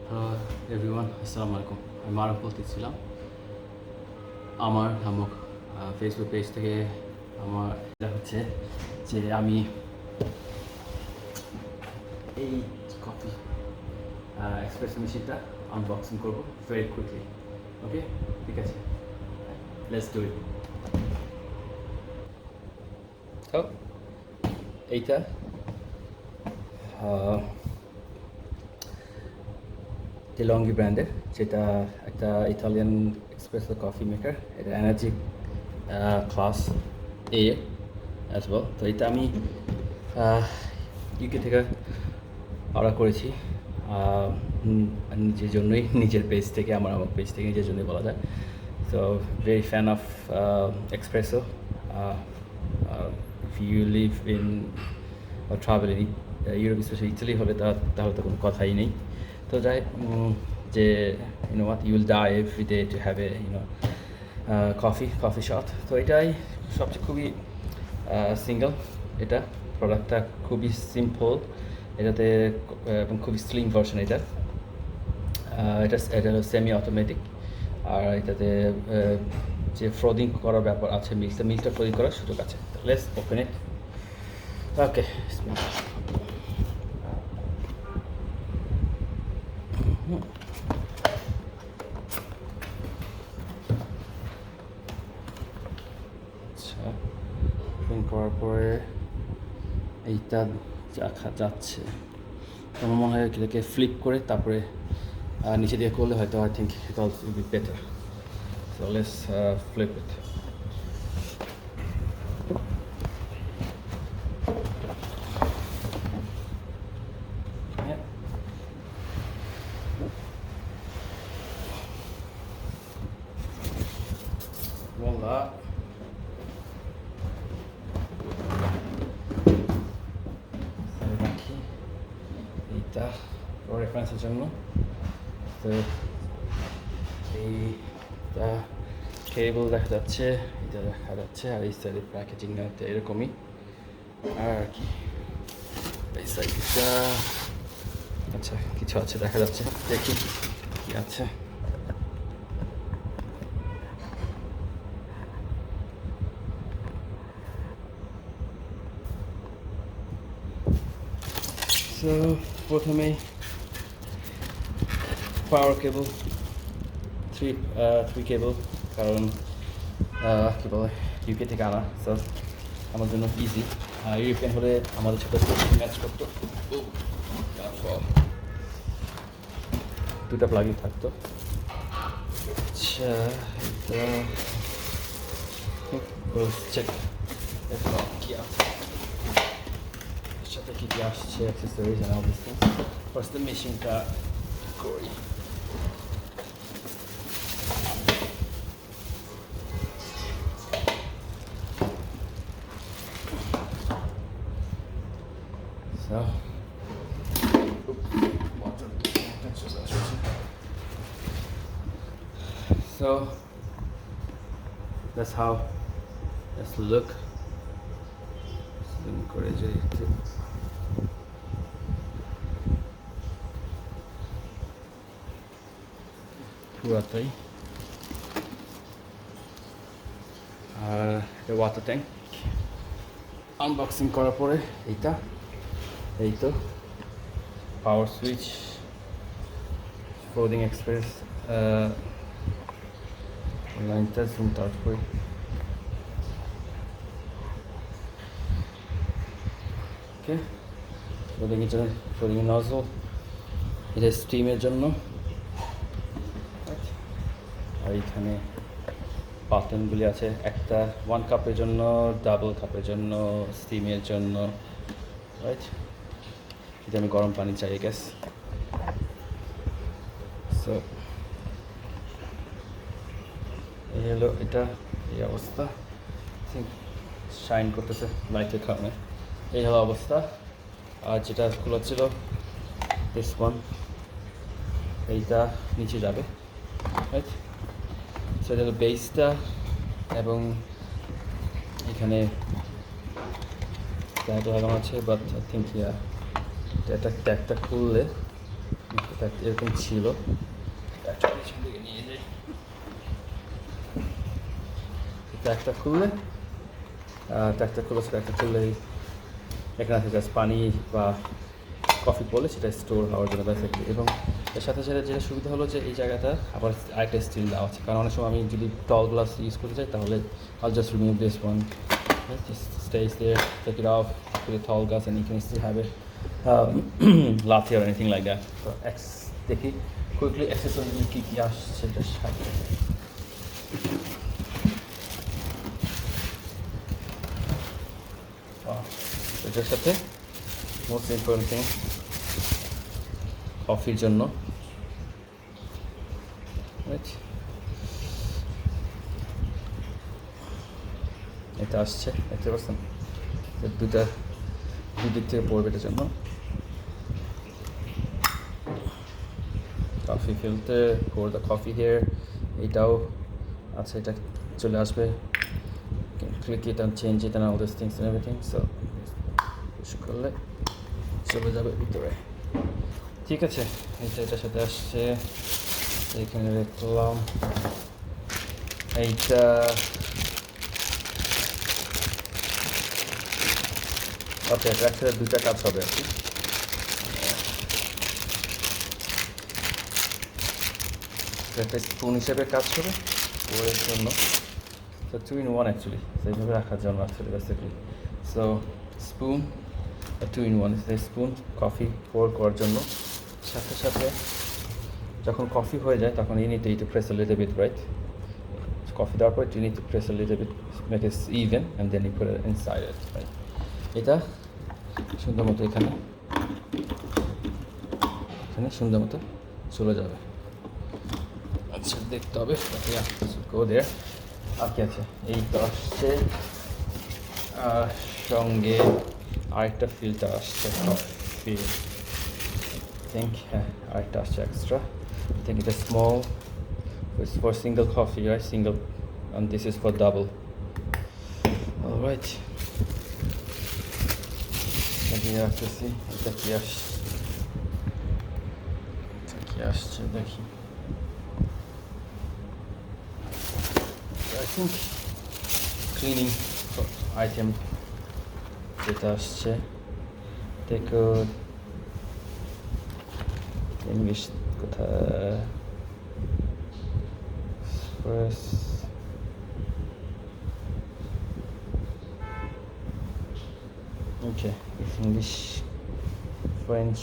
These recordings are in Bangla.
হ্যালো এভরিওয়ান, আসসালামু আলাইকুম। আমি মারুফ বলতেছিলাম আমার নামক ফেসবুক পেজ থেকে। আমার এটা হচ্ছে যে আমি এই কফি এক্সপ্রেসো মেশিনটা আনবক্সিং করবো ভেরি কুইকলি। ওকে, ঠিক আছে, লেটস ডু ইট। তো এইটা DeLonghi ব্র্যান্ডের, যেটা একটা ইতালিয়ান এক্সপ্রেসো কফি মেকার। এটা energy class a as well. তো এটা আমি ইউকে থেকে অর্ডার করেছি নিজের জন্যই, নিজের পেজ থেকে, আমার পেজ থেকে নিজের জন্যই বলা যায়। So very fan of espresso. If you live in travel in Europe, specially Italy হলে তাহলে তো কোনো কথাই নেই। তো যাই যে what you will die every day to have a coffee shop. তো এটাই সবচেয়ে খুবই সিঙ্গেল। এটা প্রোডাক্টটা খুবই সিম্পল, এটাতে এবং খুবই স্লিম ভার্সন। এটা হলো সেমি অটোমেটিক। আর এটাতে যে ফ্রোদিং করার ব্যাপার আছে, মিল্কটা ফ্রোদিং করার সুযোগ আছে। Let's open it. ওকে, আচ্ছা, ওপেন করার পরে এইটা যাচ্ছে। আমার মনে হয় এটাকে ফ্লিপ করে তারপরে নিচে দিয়ে করলে হয়তো I think it also will be better. So let's flip it. Voila. রাখি এইটা রেফারেন্সের জন্য। তো এইটা কেবল দেখা যাচ্ছে, এটা দেখা যাচ্ছে, আর এই সাইডের প্যাকেজিংটা এরকমই। আর কি এই সাইডটা, আচ্ছা কিছু আছে দেখা যাচ্ছে, দেখি কি আছে। তো প্রথমেই পাওয়ার কেবল, থ্রি কেবল, কারণ কী বলে ইউকে থেকে আনা, সো আমার জন্য ইজি। ইউরোপিয়ান হলে আমাদের সাথে ম্যাচ করতো, দুটা প্লাগই থাকতো। আচ্ছা, এটা চেক কি আছে, সাথে কী কী আসছে, accessories and all this things. First মেশিনটা করি। So that's how let's look. পুরাটাই। আর ওয়াটার ট্যাঙ্ক আনবক্সিং করার পরে এই তো পাওয়ার সুইচ, ফ্রোদিং এক্সপ্রেস লাইনটা জুম আউট করি। ওকে, ফ্রোদিং নজল, এটা স্টিমের জন্য। আর এইখানে বাটনগুলি আছে, একটা 1 কাপের জন্য, ডাবল কাপের জন্য, স্টিমের জন্য, রাইট। এটা আমি গরম পানি চাই গ্যাস। সো এই হলো এটা, এই অবস্থা। শাইন করতেছে লাইটের কারণে, এই হলো অবস্থা। আর যেটা খোলা ছিল দিস ওয়ান, এইটা নিচে যাবে, রাইট। সেটা হলো বেসটা, এবং এখানে ট্যাগ লাগানো আছে, বাট আই থিঙ্ক এটা ট্যাগটা খুললে এরকম ছিল, একটা পিছন দিকে নিয়ে যাই। ট্যাগটা খুললে ট্যাগটা খুললেই এখানে আছে জাস্ট পানি বা কফি পড়লে সেটা স্টোর হওয়ার জন্য বেসিক্যালি। এবং এর সাথে সাথে যেটা সুবিধা হলো যে এই জায়গাটা আবার আরেকটা স্টিল দেওয়া আছে, কারণ অনেক সময় আমি যদি টল গ্লাস ইউজ করতে চাই তাহলে I'll just remove this one, it just stays there, take it off, put a tall glass and you can still have it latte or anything like that. So দেখি কুইকলি অ্যাক্সেসরি কী আসছে এটার সাথে। এটার সাথে মোস্ট ইম্পর্টেন্ট থিং কফির জন্য, এটা আসছে, দেখতে পাচ্ছেন দুই দিক থেকে পড়বে এটার জন্য। Coffee filter for the coffee here, এটাও আছে, এটা চলে আসবে। Click it and change it and all this things and everything. So push করলে চলে যাবে ভিতরে। ঠিক আছে, এটার সাথে আসছে। এখানে রাখলাম এইটা। ওকে, একসাথে দুইটা কাজ হবে আর কি। একটা স্পুন হিসেবে কাজ করে ওর জন্য, তো 2 in 1 অ্যাকচুয়ালি, সেইভাবে রাখার জন্য actually basically. So spoon 2 in 1, spoon coffee pour করার জন্য। সাথে সাথে যখন কফি হয়ে যায় তখন you need to press a little bit, right? Coffee দেওয়ার পর you need to press a little bit, make it even and then you put it inside it, right? এটা সুন্দর মতো এখানে সুন্দর মতো চলে যাবে। আচ্ছা, দেখতে হবে গো দেয়ার। আর কি আছে, এই তো আসছে, সঙ্গে আরেকটা ফিল্টার আসছে কফি, থিঙ্ক। হ্যাঁ, আরেকটা আসছে এক্সট্রা, থিঙ্ক এটা small, it's for single coffee, right? Single, and this is for double. All right, we have to see এটা কি আসছে দেখি। I think cleaning item যেটা আসছে, দেখো ইংলিশ কোথায়, okay, English, French,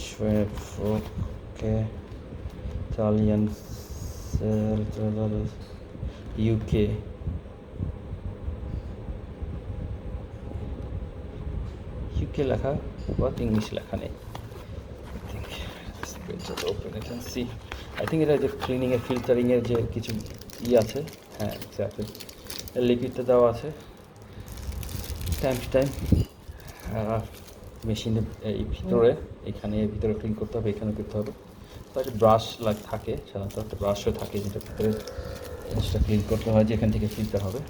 okay, Italian, UK, লেখা বাট ইংলিশ লেখা নেই। Open I can see, I think এটা যে ক্লিনিংয়ের ফিল্টারিংয়ের যে কিছু আছে, হ্যাঁ এক্স্যাক্টলি, লিকুইডটা দেওয়া আছে। টাইম টু টাইম মেশিনের এই ভিতরে, ভিতরে ক্লিন করতে হবে, এখানে করতে হবে। তো একটা ব্রাশ থাকে, সাধারণত একটা ব্রাশও থাকে যেটা ভিতরে জিনিসটা ক্লিন করতে হয়, যেখান থেকে ফিল্টার হবে।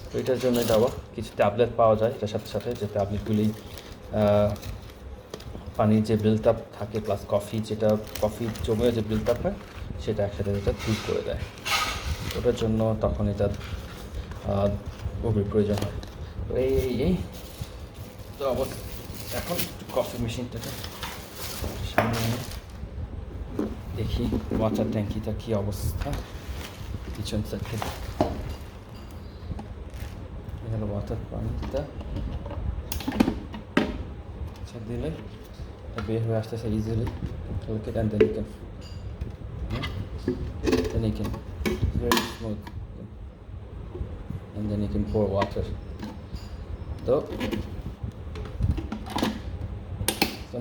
তো এটার জন্য দেওয়া কিছু ট্যাবলেট পাওয়া যায় এটার সাথে সাথে, যে ট্যাবলেটগুলি পানির যে বিল্ট আপ থাকে প্লাস কফি জমে যে বিল্ট আপ হয় সেটা একসাথে এটা দূর করে দেয়। ওটার জন্য তখন এটা গভীর প্রয়োজন হয়। তো এই তো এখন কফি মেশিনটাকে সামনে এনে দেখি ওয়াটার ট্যাঙ্কিটা কী অবস্থা। পিছন সাইড থেকে এখানে ওয়াটার পানিটা দিলে বের হয়ে আসতেছে easily. Look it and then you can very smooth, and then you can pour water. So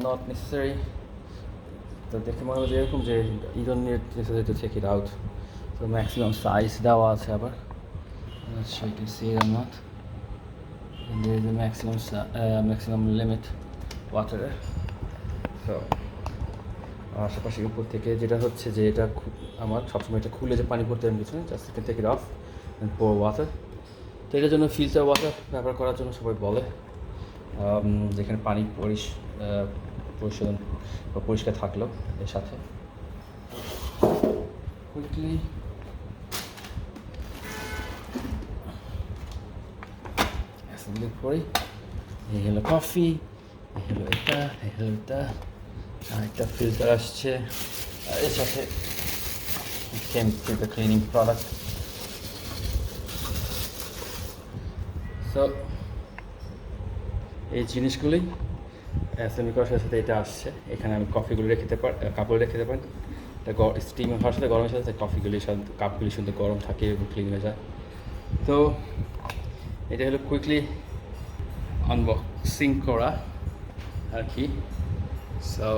not necessary. তো দেখে মনে হলো যে এরকম যে you don't need necessarily to take it out. So maximum size দেওয়া আছে আবার, I'm not sure you can see it or not, and there is a maximum limit water. So আশেপাশে উপর থেকে যেটা হচ্ছে যে এটা আমার সবসময় এটা খুলে যে পানি পড়তে আমি কিছু just take it off and pour water. তো এটার জন্য ফিল্টার ওয়াটার ব্যবহার করার জন্য সবাই বলে, যেখানে পানি পরিশোধন বা পরিষ্কার থাকলো এর সাথে। কুইকলি অ্যাসেম্বলি করি। এই হলো কফি, এই হলো এটা, এই হলো এটা, আর একটা ফিল্টার আসছে, আর এর সাথে came with the cleaning product. So এই জিনিসগুলি অ্যাসেম্বলি করার সাথে এটা আসছে। এখানে আমি কফিগুলো রেখে দিতে পারি, কাপগুলো রেখে দিতে পারি। এটা স্টিম হওয়ার সাথে গরমের সাথে কফিগুলির সাথে কাপগুলি সুন্দর গরম থাকে এবং ক্লিন হয়ে যায়। তো এটা হলো কুইকলি আনবক্সিং করা আর কি। সো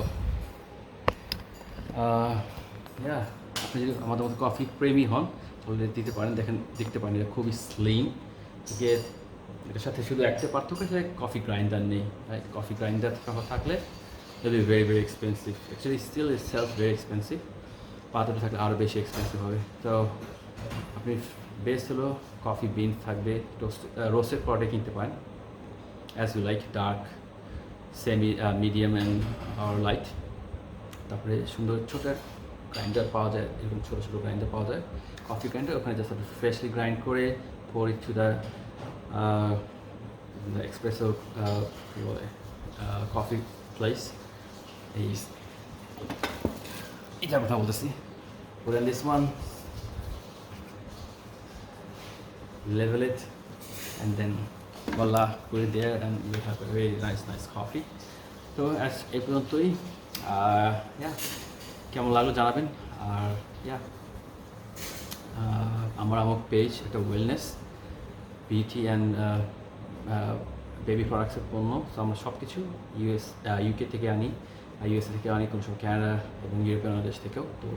আপনি যদি আমাদের মতো কফি প্রেমী হন তাহলে দিতে পারেন। দেখতে পারেন এটা খুবই স্লিম। এটার সাথে শুধু একটা পার্থক্য যে কফি গ্রাইন্ডার নেই। রাইট, কফি গ্রাইন্ডার থাকলে it will be very very expensive. Actually steel is self very expensive. পাত্রটা থাকলে আরও বেশি এক্সপেন্সিভ হবে। তো আপনি বেস্ট হলো কফি বিন থাকবে, রোস্টেড প্রোডাক্ট কিনতে পারেন, as you like, dark, semi, medium and আর লাইট। তারপরে সুন্দর ছোটো গ্রাইন্ডার পাওয়া যায়, এরকম ছোটো ছোটো গ্রাইন্ডার পাওয়া যায়, কফি গ্রাইন্ডার। ওখানে জাস্ট আপনি ফ্রেশলি গ্রাইন্ড করে pour it to the Expresso coffee place. এটার কথা বলতেছি। Put in this one, level it, and then voila, put it there, and you have a very nice coffee. তো এই পর্যন্তই। কেমন লাগলো জানাবেন। আর আমার পেজ একটা ওয়েলনেস, বিউটি অ্যান্ড বেবি প্রোডাক্টসের পণ্য। তো আমরা সব কিছু ইউকে থেকে আনি, ইউএসএ থেকে আনি, কোনো সময় ক্যানাডা এবং ইউরোপিয়ান দেশ থেকেও। তো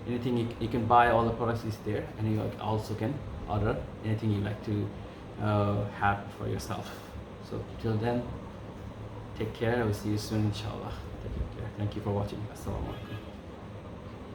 anything you can buy, all the products is there, and you also can order anything you like to have for yourself. So till then, take care. I will see you soon, inshallah. Take care. Thank you for watching. Assalamu alaikum.